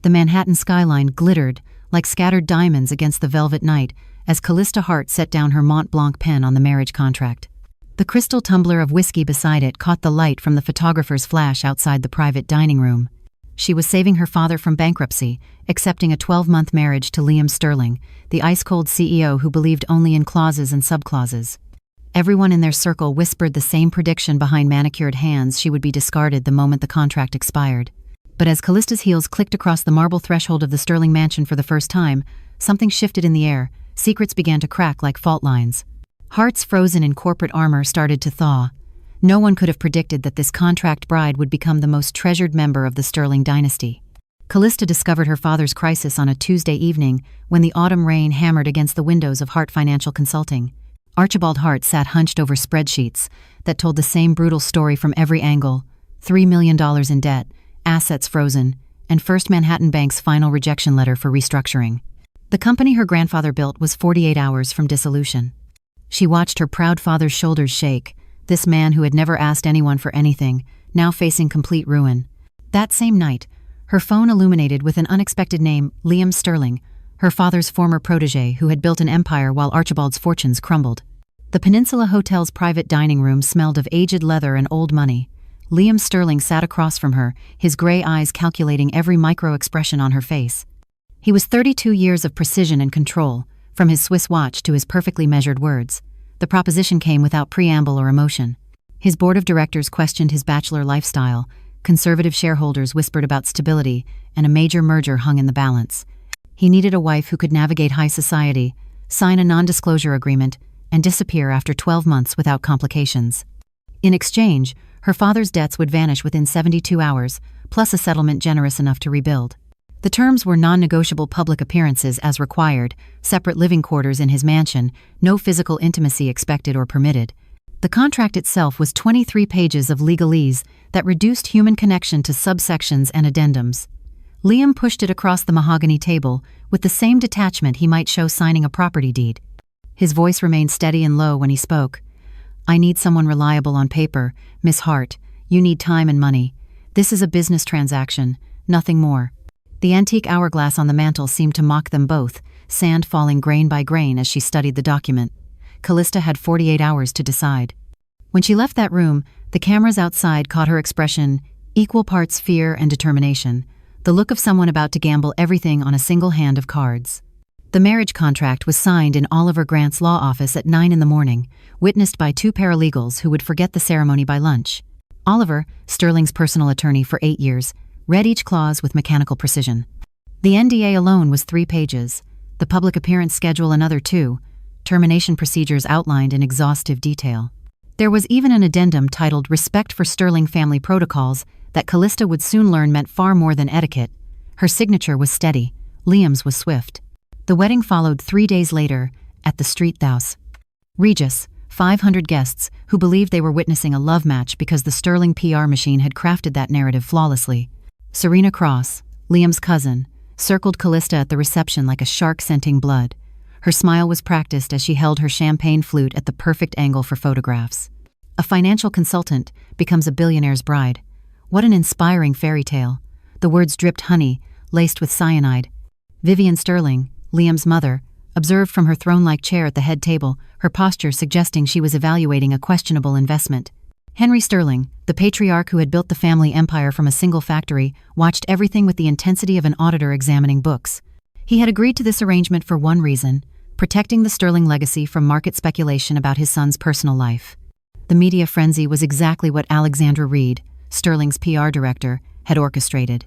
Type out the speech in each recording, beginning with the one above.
The Manhattan skyline glittered like scattered diamonds against the velvet night as Callista Hart set down her Mont Blanc pen on the marriage contract. The crystal tumbler of whiskey beside it caught the light from the photographer's flash outside the private dining room. She was saving her father from bankruptcy, accepting a 12-month marriage to Liam Sterling, the ice-cold CEO who believed only in clauses and subclauses. Everyone in their circle whispered the same prediction behind manicured hands: she would be discarded the moment the contract expired. But as Callista's heels clicked across the marble threshold of the Sterling mansion for the first time, something shifted in the air. Secrets began to crack like fault lines. Hearts frozen in corporate armor started to thaw. No one could have predicted that this contract bride would become the most treasured member of the Sterling dynasty. Callista discovered her father's crisis on a Tuesday evening when the autumn rain hammered against the windows of Hart Financial Consulting. Archibald Hart sat hunched over spreadsheets that told the same brutal story from every angle: $3 million in debt, assets frozen, and First Manhattan Bank's final rejection letter for restructuring. The company her grandfather built was 48 hours from dissolution. She watched her proud father's shoulders shake, this man who had never asked anyone for anything, now facing complete ruin. That same night, her phone illuminated with an unexpected name: Liam Sterling, her father's former protege who had built an empire while Archibald's fortunes crumbled. The Peninsula Hotel's private dining room smelled of aged leather and old money. Liam Sterling sat across from her, his gray eyes calculating every micro-expression on her face. He was 32 years of precision and control, from his Swiss watch to his perfectly measured words. The proposition came without preamble or emotion. His board of directors questioned his bachelor lifestyle, conservative shareholders whispered about stability, and a major merger hung in the balance. He needed a wife who could navigate high society, sign a non-disclosure agreement, and disappear after 12 months without complications. In exchange, her father's debts would vanish within 72 hours, plus a settlement generous enough to rebuild. The terms were non-negotiable: public appearances as required, separate living quarters in his mansion, no physical intimacy expected or permitted. The contract itself was 23 pages of legalese that reduced human connection to subsections and addendums. Liam pushed it across the mahogany table with the same detachment he might show signing a property deed. His voice remained steady and low when he spoke. "I need someone reliable on paper, Miss Hart. You need time and money. This is a business transaction, nothing more." The antique hourglass on the mantel seemed to mock them both, sand falling grain by grain as she studied the document. Callista had 48 hours to decide. When she left that room, the cameras outside caught her expression, equal parts fear and determination, the look of someone about to gamble everything on a single hand of cards. The marriage contract was signed in Oliver Grant's law office at 9 in the morning, witnessed by 2 paralegals who would forget the ceremony by lunch. Oliver, Sterling's personal attorney for 8 years, read each clause with mechanical precision. The NDA alone was 3 pages, the public appearance schedule another 2, termination procedures outlined in exhaustive detail. There was even an addendum titled "Respect for Sterling Family Protocols" that Callista would soon learn meant far more than etiquette. Her signature was steady, Liam's was swift. The wedding followed 3 days later, at the Street House. Regis, 500 guests, who believed they were witnessing a love match because the Sterling PR machine had crafted that narrative flawlessly. Serena Cross, Liam's cousin, circled Callista at the reception like a shark scenting blood. Her smile was practiced as she held her champagne flute at the perfect angle for photographs. A financial consultant becomes a billionaire's bride. What an inspiring fairy tale. The words dripped honey, laced with cyanide. Vivian Sterling, Liam's mother, observed from her throne-like chair at the head table, her posture suggesting she was evaluating a questionable investment. Henry Sterling, the patriarch who had built the family empire from a single factory, watched everything with the intensity of an auditor examining books. He had agreed to this arrangement for one reason: protecting the Sterling legacy from market speculation about his son's personal life. The media frenzy was exactly what Alexandra Reed, Sterling's PR director, had orchestrated.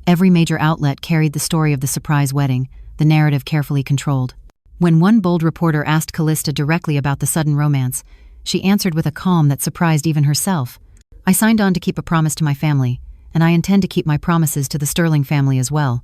Every major outlet carried the story of the surprise wedding, the narrative carefully controlled. When one bold reporter asked Callista directly about the sudden romance, she answered with a calm that surprised even herself. "I signed on to keep a promise to my family, and I intend to keep my promises to the Sterling family as well."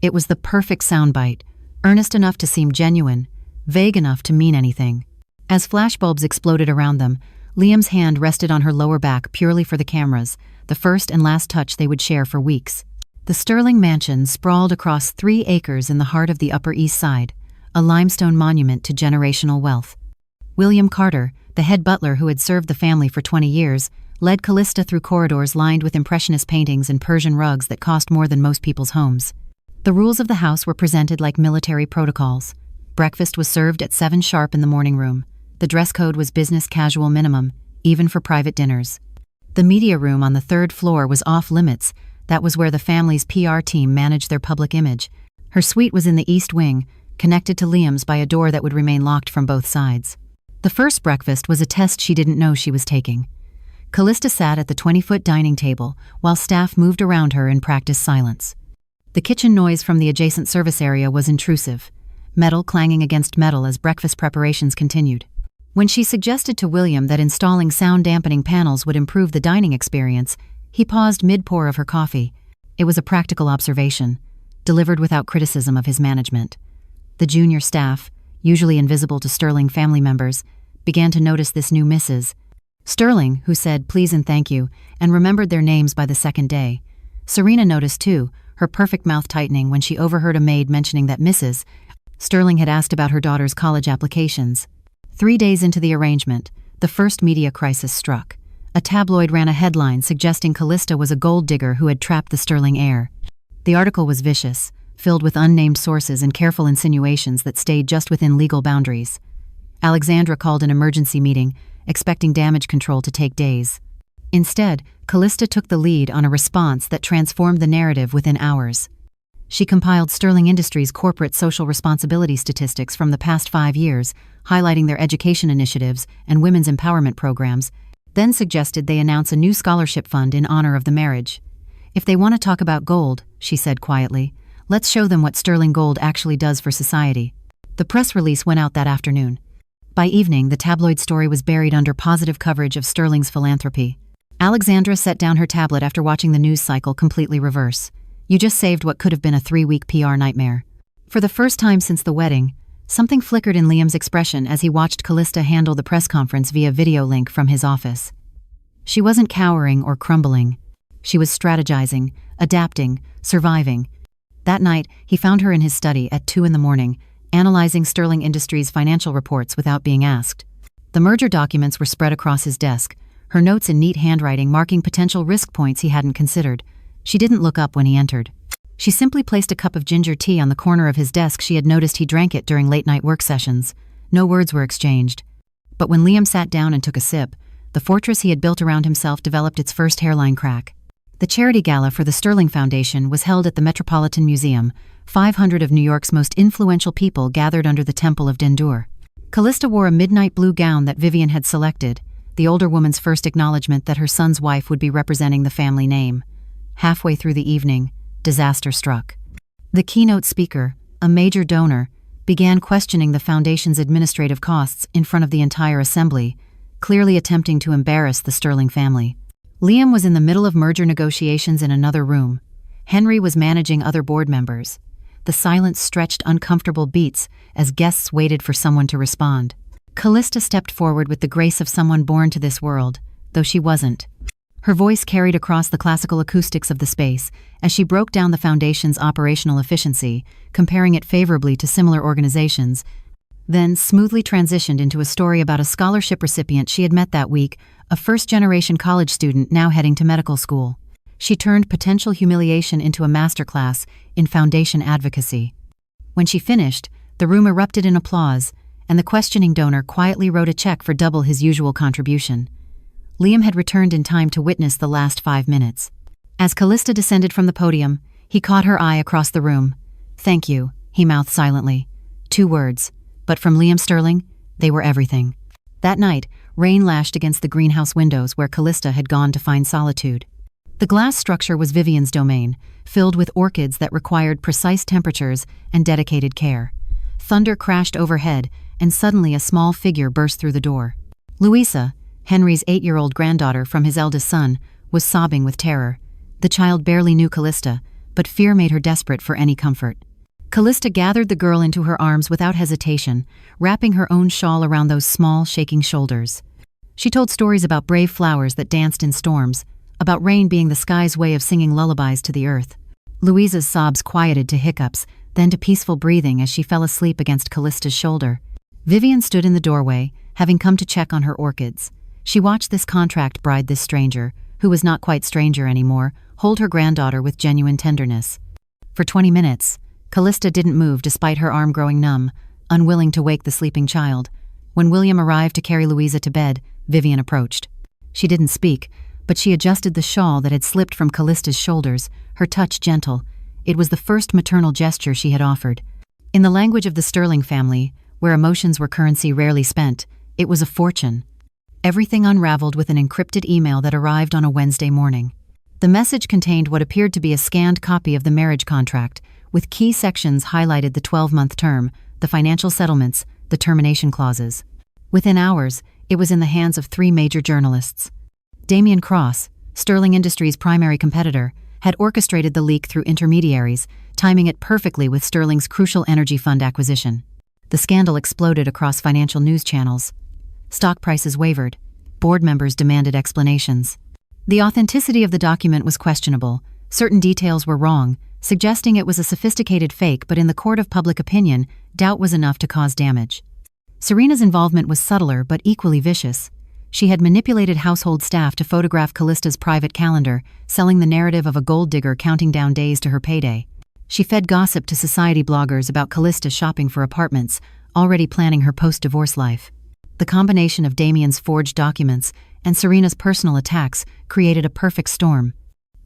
It was the perfect soundbite, earnest enough to seem genuine, vague enough to mean anything. As flashbulbs exploded around them, Liam's hand rested on her lower back purely for the cameras, the first and last touch they would share for weeks. The Sterling mansion sprawled across 3 acres in the heart of the Upper East Side, a limestone monument to generational wealth. William Carter, the head butler who had served the family for 20 years, led Callista through corridors lined with impressionist paintings and Persian rugs that cost more than most people's homes. The rules of the house were presented like military protocols. Breakfast was served at 7 sharp in the morning room. The dress code was business casual minimum, even for private dinners. The media room on the 3rd floor was off limits. That was where the family's PR team managed their public image. Her suite was in the east wing, connected to Liam's by a door that would remain locked from both sides. The first breakfast was a test she didn't know she was taking. Callista sat at the 20-foot dining table while staff moved around her in practiced silence. The kitchen noise from the adjacent service area was intrusive, metal clanging against metal as breakfast preparations continued. When she suggested to William that installing sound-dampening panels would improve the dining experience, he paused mid-pour of her coffee. It was a practical observation, delivered without criticism of his management. The junior staff, usually invisible to Sterling family members, began to notice this new Mrs. Sterling, who said please and thank you, and remembered their names by the second day. Serena noticed too, her perfect mouth tightening when she overheard a maid mentioning that Mrs. Sterling had asked about her daughter's college applications. 3 days into the arrangement, the first media crisis struck. A tabloid ran a headline suggesting Callista was a gold digger who had trapped the Sterling heir. The article was vicious, filled with unnamed sources and careful insinuations that stayed just within legal boundaries. Alexandra called an emergency meeting, expecting damage control to take days. Instead, Callista took the lead on a response that transformed the narrative within hours. She compiled Sterling Industries' corporate social responsibility statistics from the past 5 years, highlighting their education initiatives and women's empowerment programs, then suggested they announce a new scholarship fund in honor of the marriage. If they want to talk about gold, she said quietly, let's show them what sterling gold actually does for society. The press release went out that afternoon. By evening, the tabloid story was buried under positive coverage of Sterling's philanthropy. Alexandra set down her tablet after watching the news cycle completely reverse. You just saved what could have been a 3-week PR nightmare. For the first time since the wedding, something flickered in Liam's expression as he watched Callista handle the press conference via video link from his office. She wasn't cowering or crumbling. She was strategizing, adapting, surviving. That night, he found her in his study at 2 a.m, analyzing Sterling Industries' financial reports without being asked. The merger documents were spread across his desk, her notes in neat handwriting marking potential risk points he hadn't considered. She didn't look up when he entered. She simply placed a cup of ginger tea on the corner of his desk. She had noticed he drank it during late-night work sessions. No words were exchanged. But when Liam sat down and took a sip, the fortress he had built around himself developed its first hairline crack. The charity gala for the Sterling Foundation was held at the Metropolitan Museum. 500 of New York's most influential people gathered under the Temple of Dendur. Callista wore a midnight blue gown that Vivian had selected, the older woman's first acknowledgement that her son's wife would be representing the family name. Halfway through the evening, disaster struck. The keynote speaker, a major donor, began questioning the foundation's administrative costs in front of the entire assembly, clearly attempting to embarrass the Sterling family. Liam was in the middle of merger negotiations in another room. Henry was managing other board members. The silence stretched uncomfortable beats as guests waited for someone to respond. Callista stepped forward with the grace of someone born to this world, though she wasn't. Her voice carried across the classical acoustics of the space as she broke down the foundation's operational efficiency, comparing it favorably to similar organizations, then smoothly transitioned into a story about a scholarship recipient she had met that week, a first-generation college student now heading to medical school. She turned potential humiliation into a masterclass in foundation advocacy. When she finished, the room erupted in applause, and the questioning donor quietly wrote a check for double his usual contribution. Liam had returned in time to witness the last 5 minutes. As Callista descended from the podium, he caught her eye across the room. "Thank you," he mouthed silently. 2 words, but from Liam Sterling, they were everything. That night, rain lashed against the greenhouse windows where Callista had gone to find solitude. The glass structure was Vivian's domain, filled with orchids that required precise temperatures and dedicated care. Thunder crashed overhead, and suddenly a small figure burst through the door. Louisa, Henry's 8-year-old granddaughter from his eldest son, was sobbing with terror. The child barely knew Callista, but fear made her desperate for any comfort. Callista gathered the girl into her arms without hesitation, wrapping her own shawl around those small, shaking shoulders. She told stories about brave flowers that danced in storms, about rain being the sky's way of singing lullabies to the earth. Louisa's sobs quieted to hiccups, then to peaceful breathing as she fell asleep against Callista's shoulder. Vivian stood in the doorway, having come to check on her orchids. She watched this contract bride, this stranger, who was not quite stranger anymore, hold her granddaughter with genuine tenderness. For 20 minutes, Callista didn't move despite her arm growing numb, unwilling to wake the sleeping child. When William arrived to carry Louisa to bed, Vivian approached. She didn't speak, but she adjusted the shawl that had slipped from Callista's shoulders, her touch gentle. It was the first maternal gesture she had offered. In the language of the Sterling family, where emotions were currency rarely spent, it was a fortune. Everything unraveled with an encrypted email that arrived on a Wednesday morning. The message contained what appeared to be a scanned copy of the marriage contract, with key sections highlighted: the 12-month term, the financial settlements, the termination clauses. Within hours, it was in the hands of 3 major journalists. Damien Cross, Sterling Industries' primary competitor, had orchestrated the leak through intermediaries, timing it perfectly with Sterling's crucial energy fund acquisition. The scandal exploded across financial news channels. Stock prices wavered. Board members demanded explanations. The authenticity of the document was questionable. Certain details were wrong, suggesting it was a sophisticated fake, but in the court of public opinion, doubt was enough to cause damage. Serena's involvement was subtler but equally vicious. She had manipulated household staff to photograph Callista's private calendar, selling the narrative of a gold digger counting down days to her payday. She fed gossip to society bloggers about Callista shopping for apartments, already planning her post-divorce life. The combination of Damien's forged documents and Serena's personal attacks created a perfect storm.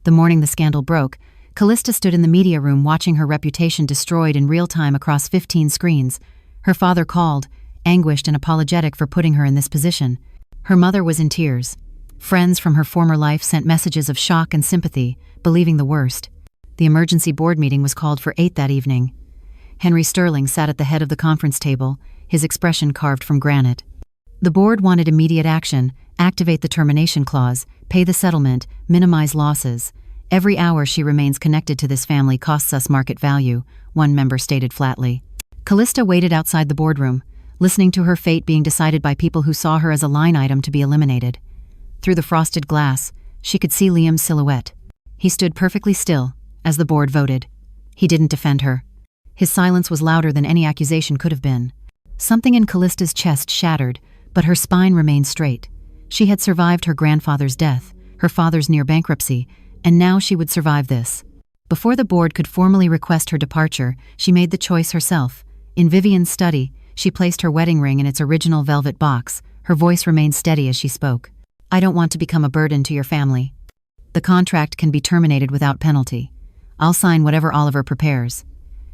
The morning the scandal broke, Callista stood in the media room watching her reputation destroyed in real time across 15 screens. Her father called, anguished and apologetic for putting her in this position. Her mother was in tears. Friends from her former life sent messages of shock and sympathy, believing the worst. The emergency board meeting was called for 8 that evening. Henry Sterling sat at the head of the conference table, his expression carved from granite. The board wanted immediate action: activate the termination clause, pay the settlement, minimize losses. Every hour she remains connected to this family costs us market value, one member stated flatly. Callista waited outside the boardroom, listening to her fate being decided by people who saw her as a line item to be eliminated. Through the frosted glass, she could see Liam's silhouette. He stood perfectly still as the board voted. He didn't defend her. His silence was louder than any accusation could have been. Something in Callista's chest shattered, but her spine remained straight. She had survived her grandfather's death, her father's near bankruptcy, and now she would survive this. Before the board could formally request her departure, she made the choice herself. In Vivian's study, she placed her wedding ring in its original velvet box. Her voice remained steady as she spoke. I don't want to become a burden to your family. The contract can be terminated without penalty. I'll sign whatever Oliver prepares.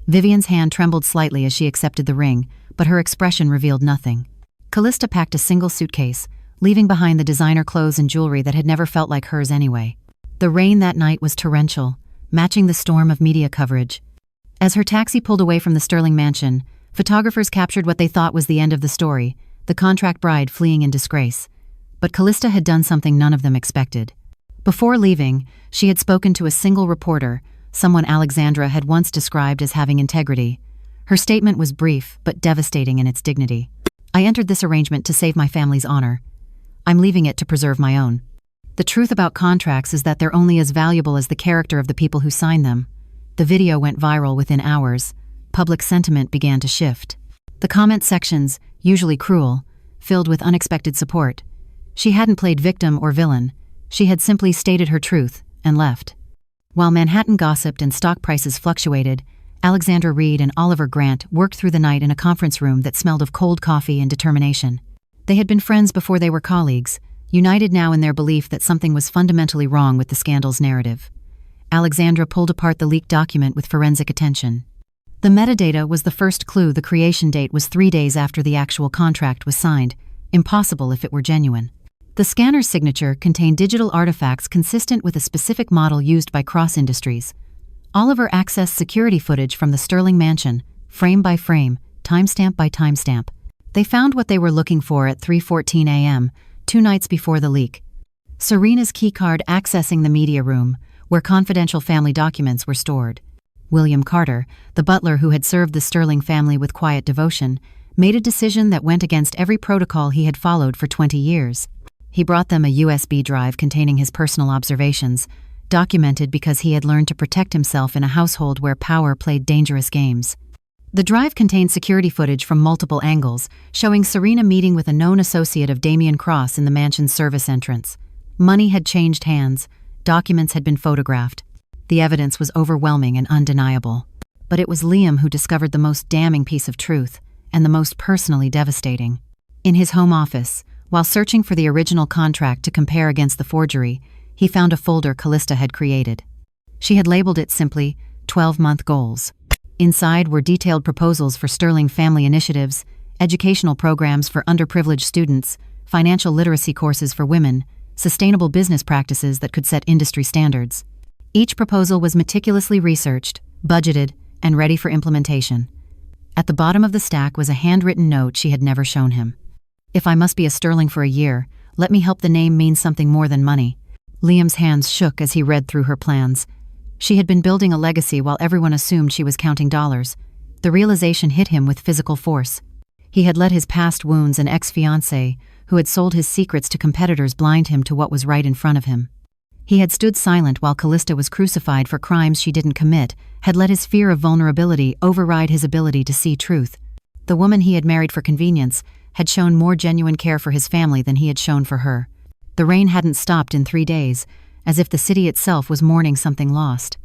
Vivian's hand trembled slightly as she accepted the ring, but her expression revealed nothing. Callista packed a single suitcase, leaving behind the designer clothes and jewelry that had never felt like hers anyway. The rain that night was torrential, matching the storm of media coverage. As her taxi pulled away from the Sterling mansion, photographers captured what they thought was the end of the story: the contract bride fleeing in disgrace. But Callista had done something none of them expected. Before leaving, she had spoken to a single reporter, someone Alexandra had once described as having integrity. Her statement was brief, but devastating in its dignity. I entered this arrangement to save my family's honor. I'm leaving it to preserve my own. The truth about contracts is that they're only as valuable as the character of the people who sign them. The video went viral within hours. Public sentiment began to shift. The comment sections, usually cruel, filled with unexpected support. She hadn't played victim or villain. She had simply stated her truth and left. While Manhattan gossiped and stock prices fluctuated, Alexandra Reed and Oliver Grant worked through the night in a conference room that smelled of cold coffee and determination. They had been friends before they were colleagues, united now in their belief that something was fundamentally wrong with the scandal's narrative. Alexandra pulled apart the leaked document with forensic attention. The metadata was the first clue. The creation date was 3 days after the actual contract was signed, impossible if it were genuine. The scanner's signature contained digital artifacts consistent with a specific model used by Cross Industries. Oliver accessed security footage from the Sterling mansion, frame by frame, timestamp by timestamp. They found what they were looking for at 3:14 a.m., 2 nights before the leak. Serena's keycard accessing the media room, where confidential family documents were stored. William Carter, the butler who had served the Sterling family with quiet devotion, made a decision that went against every protocol he had followed for 20 years. He brought them a USB drive containing his personal observations, documented because he had learned to protect himself in a household where power played dangerous games. The drive contained security footage from multiple angles, showing Serena meeting with a known associate of Damien Cross in the mansion's service entrance. Money had changed hands. Documents had been photographed. The evidence was overwhelming and undeniable. But it was Liam who discovered the most damning piece of truth, and the most personally devastating. In his home office, while searching for the original contract to compare against the forgery, he found a folder Callista had created. She had labeled it simply 12-month goals. Inside were detailed proposals for sterling family initiatives, educational programs for underprivileged students, financial literacy courses for women, sustainable business practices that could set industry standards. Each proposal was meticulously researched, budgeted, and ready for implementation. At the bottom of the stack was a handwritten note she had never shown him. "If I must be a sterling for a year, let me help the name mean something more than money." Liam's hands shook as he read through her plans. She had been building a legacy while everyone assumed she was counting dollars. The realization hit him with physical force. He had let his past wounds and ex-fiancée, who had sold his secrets to competitors, blind him to what was right in front of him. He had stood silent while Callista was crucified for crimes she didn't commit, had let his fear of vulnerability override his ability to see truth. The woman he had married for convenience had shown more genuine care for his family than he had shown for her. The rain hadn't stopped in 3 days, as if the city itself was mourning something lost.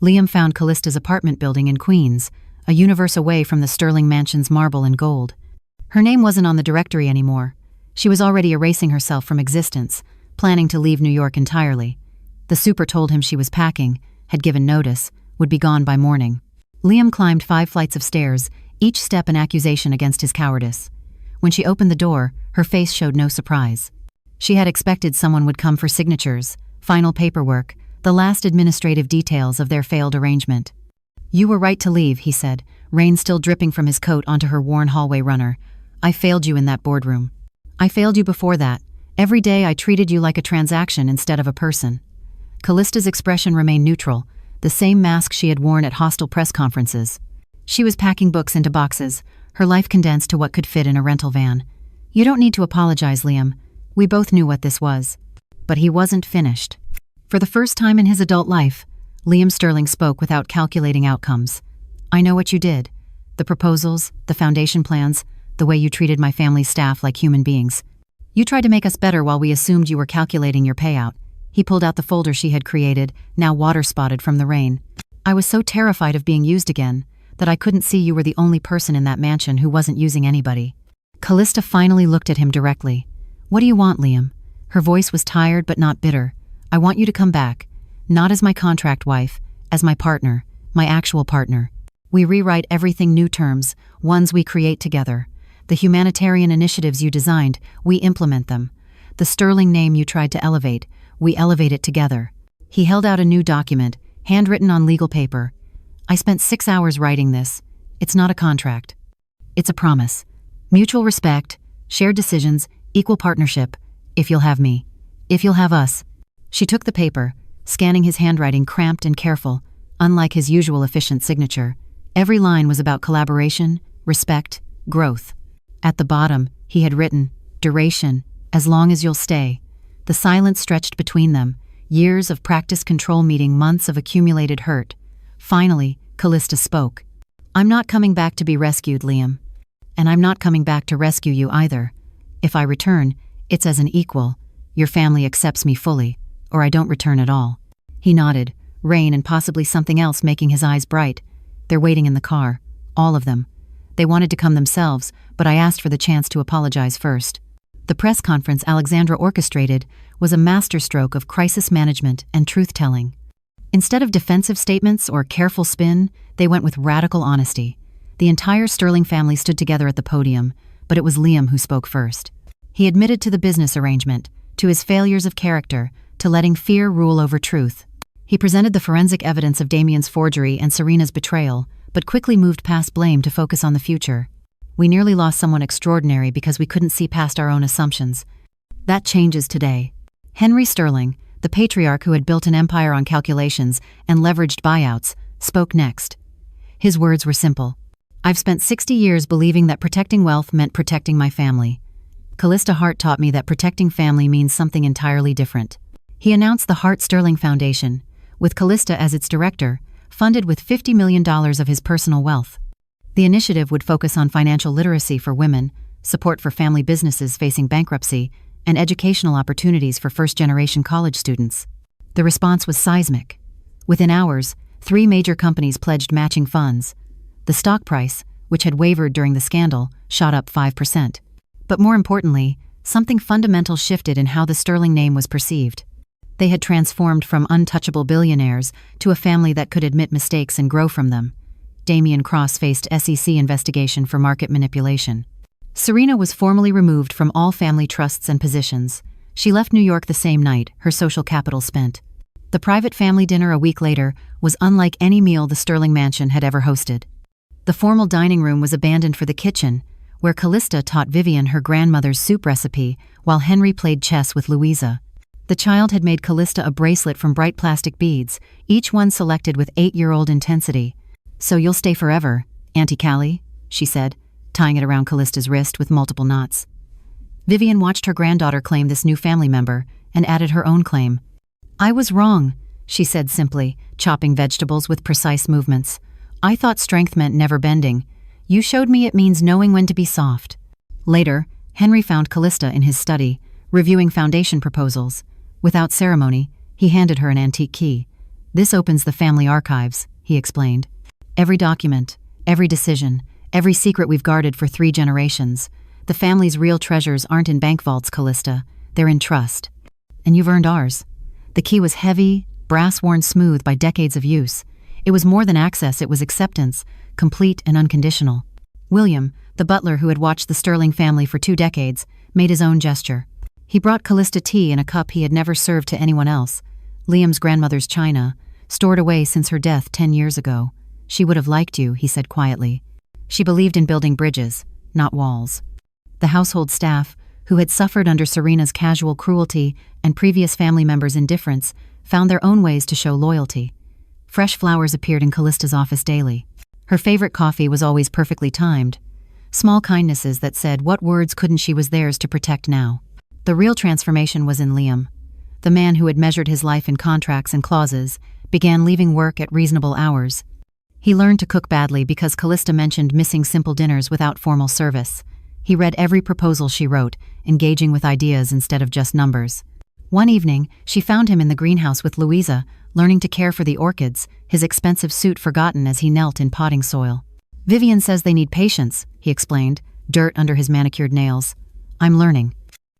Liam found Callista's apartment building in Queens, a universe away from the Sterling Mansion's marble and gold. Her name wasn't on the directory anymore. She was already erasing herself from existence, planning to leave New York entirely. The super told him she was packing, had given notice, would be gone by morning. Liam climbed 5 flights of stairs, each step an accusation against his cowardice. When she opened the door, her face showed no surprise. She had expected someone would come for signatures, final paperwork, the last administrative details of their failed arrangement. "You were right to leave," he said, rain still dripping from his coat onto her worn hallway runner. "I failed you in that boardroom. I failed you before that. Every day I treated you like a transaction instead of a person." Callista's expression remained neutral, the same mask she had worn at hostile press conferences. She was packing books into boxes, her life condensed to what could fit in a rental van. "You don't need to apologize, Liam. We both knew what this was." But he wasn't finished. For the first time in his adult life, Liam Sterling spoke without calculating outcomes. "I know what you did. The proposals, the foundation plans, the way you treated my family's staff like human beings. You tried to make us better while we assumed you were calculating your payout." He pulled out the folder she had created, now water-spotted from the rain. "I was so terrified of being used again that I couldn't see you were the only person in that mansion who wasn't using anybody." Callista finally looked at him directly. "What do you want, Liam?" Her voice was tired but not bitter. "I want you to come back, not as my contract wife, as my partner, my actual partner. We rewrite everything, new terms, ones we create together. The humanitarian initiatives you designed, we implement them. The Sterling name you tried to elevate, we elevate it together." He held out a new document, handwritten on legal paper. "I spent 6 hours writing this. It's not a contract. It's a promise. Mutual respect, shared decisions, equal partnership. If you'll have me. If you'll have us." She took the paper, scanning his handwriting cramped and careful, unlike his usual efficient signature. Every line was about collaboration, respect, growth. At the bottom, he had written, "Duration, as long as you'll stay." The silence stretched between them, years of practice control meeting months of accumulated hurt. Finally, Callista spoke. "I'm not coming back to be rescued, Liam. And I'm not coming back to rescue you either. If I return, it's as an equal. Your family accepts me fully, or I don't return at all." He nodded, rain and possibly something else making his eyes bright. "They're waiting in the car, all of them. They wanted to come themselves, but I asked for the chance to apologize first." The press conference Alexandra orchestrated was a masterstroke of crisis management and truth-telling. Instead of defensive statements or careful spin, they went with radical honesty. The entire Sterling family stood together at the podium, but it was Liam who spoke first. He admitted to the business arrangement, to his failures of character, to letting fear rule over truth. He presented the forensic evidence of Damien's forgery and Serena's betrayal, but quickly moved past blame to focus on the future. "We nearly lost someone extraordinary because we couldn't see past our own assumptions. That changes today." Henry Sterling, the patriarch who had built an empire on calculations and leveraged buyouts, spoke next. His words were simple. "I've spent 60 years believing that protecting wealth meant protecting my family. Callista Hart taught me that protecting family means something entirely different." He announced the Hart Sterling Foundation, with Callista as its director, funded with $50 million of his personal wealth. The initiative would focus on financial literacy for women, support for family businesses facing bankruptcy, and educational opportunities for first-generation college students. The response was seismic. Within hours, 3 major companies pledged matching funds. The stock price, which had wavered during the scandal, shot up 5%. But more importantly, something fundamental shifted in how the Sterling name was perceived. They had transformed from untouchable billionaires to a family that could admit mistakes and grow from them. Damian Cross faced SEC investigation for market manipulation. Serena was formally removed from all family trusts and positions. She left New York the same night, her social capital spent. The private family dinner a week later was unlike any meal the Sterling mansion had ever hosted. The formal dining room was abandoned for the kitchen, where Callista taught Vivian her grandmother's soup recipe while Henry played chess with Louisa. The child had made Callista a bracelet from bright plastic beads, each one selected with 8-year-old intensity. "So you'll stay forever, Auntie Callie," she said, tying it around Callista's wrist with multiple knots. Vivian watched her granddaughter claim this new family member and added her own claim. "I was wrong," she said simply, chopping vegetables with precise movements. "I thought strength meant never bending. You showed me it means knowing when to be soft." Later, Henry found Callista in his study, reviewing foundation proposals. Without ceremony, he handed her an antique key. "This opens the family archives," he explained. "Every document, every decision, every secret we've guarded for 3 generations. The family's real treasures aren't in bank vaults, Callista. They're in trust. And you've earned ours." The key was heavy, brass-worn smooth by decades of use. It was more than access, it was acceptance, complete and unconditional. William, the butler who had watched the Sterling family for 2 decades, made his own gesture. He brought Callista tea in a cup he had never served to anyone else. Liam's grandmother's china, stored away since her death 10 years ago. "She would have liked you," he said quietly. She believed in building bridges, not walls. The household staff, who had suffered under Serena's casual cruelty and previous family members' indifference, found their own ways to show loyalty. Fresh flowers appeared in Callista's office daily. Her favorite coffee was always perfectly timed. Small kindnesses that said what words couldn't she was theirs to protect now. The real transformation was in Liam. The man who had measured his life in contracts and clauses began leaving work at reasonable hours. He learned to cook badly because Callista mentioned missing simple dinners without formal service. He read every proposal she wrote, engaging with ideas instead of just numbers. One evening, she found him in the greenhouse with Louisa, learning to care for the orchids, his expensive suit forgotten as he knelt in potting soil. "Vivian says they need patience," he explained, dirt under his manicured nails. "I'm learning."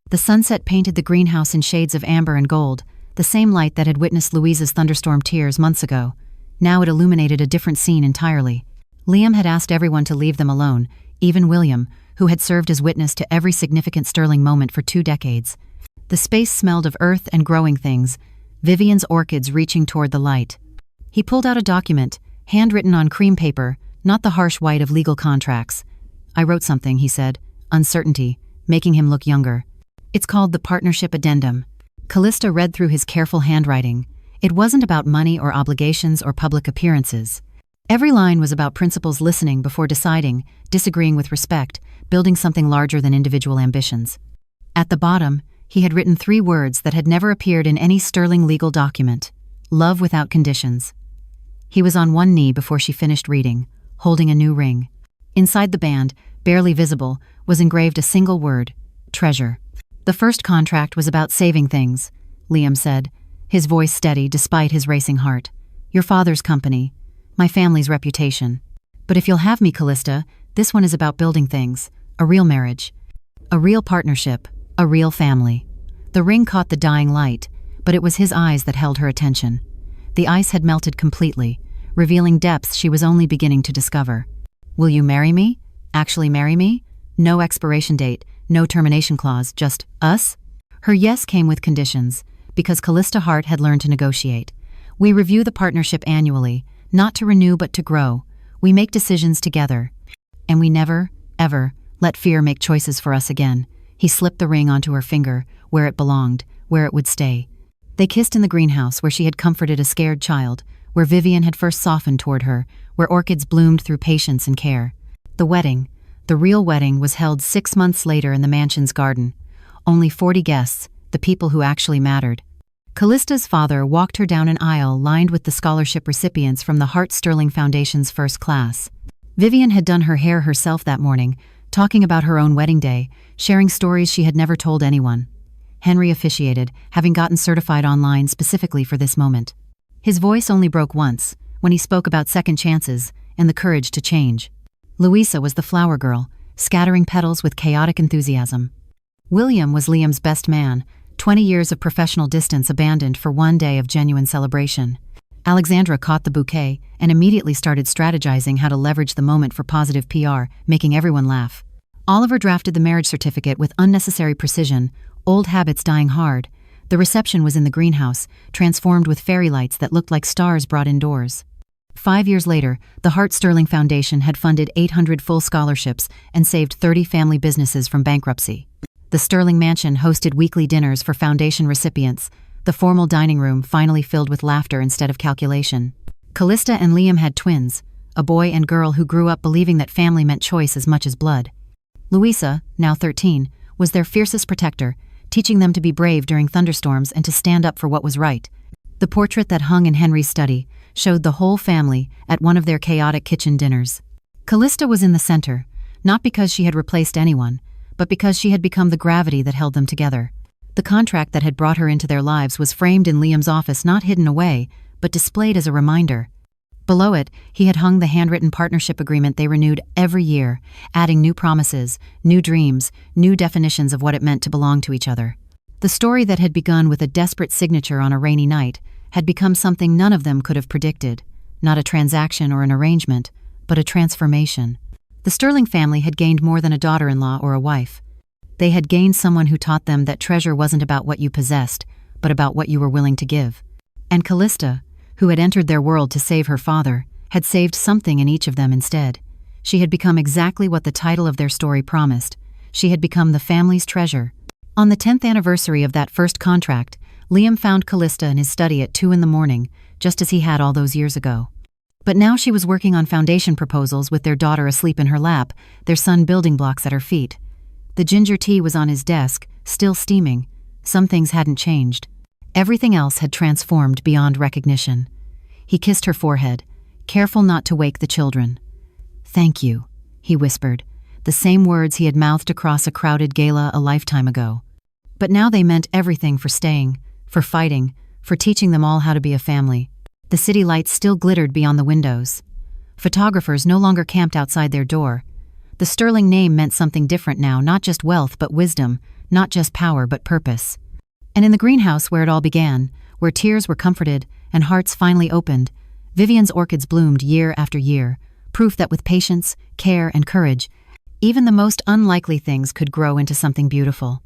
The sunset painted the greenhouse in shades of amber and gold, the same light that had witnessed Louisa's thunderstorm tears months ago. Now it illuminated a different scene entirely. Liam had asked everyone to leave them alone, even William, who had served as witness to every significant Sterling moment for 2 decades. The space smelled of earth and growing things, Vivian's orchids reaching toward the light. He pulled out a document, handwritten on cream paper, not the harsh white of legal contracts. "I wrote something," he said, uncertainty, making him look younger. "It's called the Partnership Addendum." Callista read through his careful handwriting. It wasn't about money or obligations or public appearances. Every line was about principles: listening before deciding, disagreeing with respect, building something larger than individual ambitions. At the bottom, he had written 3 words that had never appeared in any Sterling legal document: love without conditions. He was on one knee before she finished reading, holding a new ring. Inside the band, barely visible, was engraved a single word: treasure. "The first contract was about saving things," Liam said, his voice steady despite his racing heart. "Your father's company, my family's reputation. But if you'll have me, Callista, this one is about building things, a real marriage, a real partnership, a real family." The ring caught the dying light, but it was his eyes that held her attention. The ice had melted completely, revealing depths she was only beginning to discover. "Will you marry me? Actually marry me? No expiration date, no termination clause, just us?" Her yes came with conditions, because Callista Hart had learned to negotiate. "We review the partnership annually, not to renew but to grow. We make decisions together. And we never, ever, let fear make choices for us again." He slipped the ring onto her finger, where it belonged, where it would stay. They kissed in the greenhouse where she had comforted a scared child, where Vivian had first softened toward her, where orchids bloomed through patience and care. The wedding, the real wedding, was held 6 months later in the mansion's garden. Only 40 guests, the people who actually mattered. Callista's father walked her down an aisle lined with the scholarship recipients from the Hart Sterling Foundation's first class. Vivian had done her hair herself that morning, talking about her own wedding day, sharing stories she had never told anyone. Henry officiated, having gotten certified online specifically for this moment. His voice only broke once, when he spoke about second chances and the courage to change. Louisa was the flower girl, scattering petals with chaotic enthusiasm. William was Liam's best man, 20 years of professional distance abandoned for one day of genuine celebration. Alexandra caught the bouquet and immediately started strategizing how to leverage the moment for positive PR, making everyone laugh. Oliver drafted the marriage certificate with unnecessary precision, old habits dying hard. The reception was in the greenhouse, transformed with fairy lights that looked like stars brought indoors. 5 years later, the Hart Sterling Foundation had funded 800 full scholarships and saved 30 family businesses from bankruptcy. The Sterling Mansion hosted weekly dinners for foundation recipients, the formal dining room finally filled with laughter instead of calculation. Callista and Liam had twins, a boy and girl who grew up believing that family meant choice as much as blood. Louisa, now 13, was their fiercest protector, teaching them to be brave during thunderstorms and to stand up for what was right. The portrait that hung in Henry's study showed the whole family at one of their chaotic kitchen dinners. Callista was in the center, not because she had replaced anyone, but because she had become the gravity that held them together. The contract that had brought her into their lives was framed in Liam's office, not hidden away, but displayed as a reminder. Below it, he had hung the handwritten partnership agreement they renewed every year, adding new promises, new dreams, new definitions of what it meant to belong to each other. The story that had begun with a desperate signature on a rainy night had become something none of them could have predicted, not a transaction or an arrangement, but a transformation. The Sterling family had gained more than a daughter-in-law or a wife. They had gained someone who taught them that treasure wasn't about what you possessed, but about what you were willing to give. And Callista, who had entered their world to save her father, had saved something in each of them instead. She had become exactly what the title of their story promised. She had become the family's treasure. On the 10th anniversary of that first contract, Liam found Callista in his study at 2 a.m, just as he had all those years ago. But now she was working on foundation proposals with their daughter asleep in her lap, their son building blocks at her feet. The ginger tea was on his desk, still steaming. Some things hadn't changed. Everything else had transformed beyond recognition. He kissed her forehead, careful not to wake the children. "Thank you," he whispered, the same words he had mouthed across a crowded gala a lifetime ago. But now they meant everything for staying, for fighting, for teaching them all how to be a family. The city lights still glittered beyond the windows. Photographers no longer camped outside their door. The Sterling name meant something different now, not just wealth but wisdom, not just power but purpose. And in the greenhouse where it all began, where tears were comforted and hearts finally opened, Vivian's orchids bloomed year after year, proof that with patience, care, and courage, even the most unlikely things could grow into something beautiful.